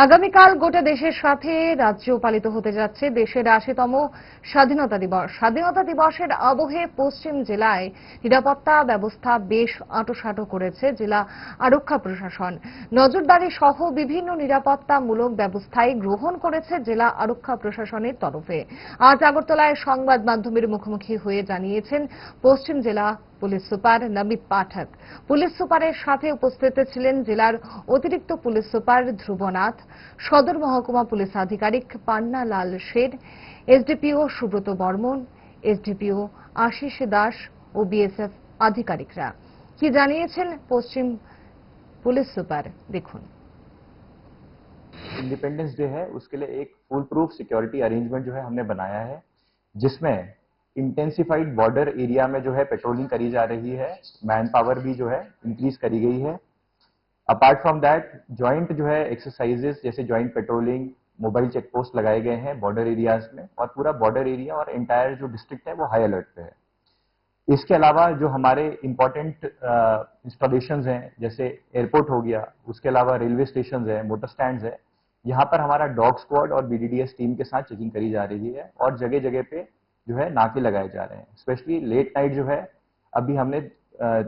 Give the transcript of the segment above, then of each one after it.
আগামীকাল গোটা দেশের সাথে রাজ্যেও পালিত হতে যাচ্ছে দেশের ৮০তম স্বাধীনতা দিবস। স্বাধীনতা দিবসের আবহে পশ্চিম জেলায় নিরাপত্তা ব্যবস্থা বেশ আঁটোসাঁটো করেছে জেলা আরক্ষা প্রশাসন। নজরদারি সহ বিভিন্ন নিরাপত্তামূলক ব্যবস্থাই গ্রহণ করেছে জেলা আরক্ষা প্রশাসনের তরফে। আজ আগরতলায় সংবাদ মাধ্যমের মুখোমুখি হয়ে জানিয়েছেন পশ্চিম জেলা পুলিশ সুপার নমিত পাঠক। পুলিশ সুপারের সাথে উপস্থিত ছিলেন জেলার অতিরিক্ত পুলিশ সুপার ধ্রুবনাথ, সদর মহকুমা পুলিশ আধিকারিক পান্না লাল শের, এসডিপিও সুব্রত বর্মন, এসডিপিও আশিস দাস ও বিএসএফ আধিকারিকরা। কি জানিয়েছেন পশ্চিম पुलिस सुपर, देखुन। इंडिपेंडेंस डे है, उसके लिए एक फुल प्रूफ सिक्योरिटी अरेंजमेंट जो है हमने बनाया है, जिसमें इंटेंसिफाइड बॉर्डर एरिया में जो है पेट्रोलिंग करी जा रही है, मैन पावर भी जो है इंक्रीज करी गई है। अपार्ट फ्रॉम दैट जॉइंट जो है एक्सरसाइजेस जैसे joint patrolling, mobile check post लगाए गए हैं बॉर्डर एरियाज में, और पूरा बॉर्डर एरिया और एंटायर जो डिस्ट्रिक्ट है वो हाई अलर्ट पे है। इसके अलावा जो हमारे इंपॉर्टेंट इंस्टॉलेशंस हैं जैसे एयरपोर्ट हो गया, उसके अलावा रेलवे स्टेशन है, मोटर स्टैंड्स है, यहाँ पर हमारा डॉग स्क्वाड और बीडीडीएस टीम के साथ चेकिंग करी जा रही है और जगह जगह पे जो है नाके लगाए जा रहे हैं। स्पेशली लेट नाइट जो है अभी हमने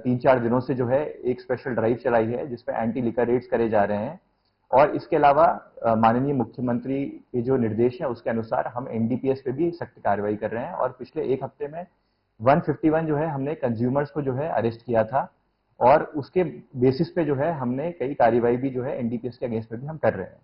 3-4 दिनों से जो है एक स्पेशल ड्राइव चलाई है जिसपे एंटी लिकर रेड्स करे जा रहे हैं। और इसके अलावा माननीय मुख्यमंत्री के जो निर्देश है उसके अनुसार हम एनडीपीएस पे भी सख्त कार्रवाई कर रहे हैं और पिछले एक हफ्ते में 151 जो है हमने कंज्यूमर्स को जो है अरेस्ट किया था और उसके बेसिस पे जो है हमने कई कार्रवाई भी जो है एनडीपीएस के अगेंस्ट में भी हम कर रहे हैं।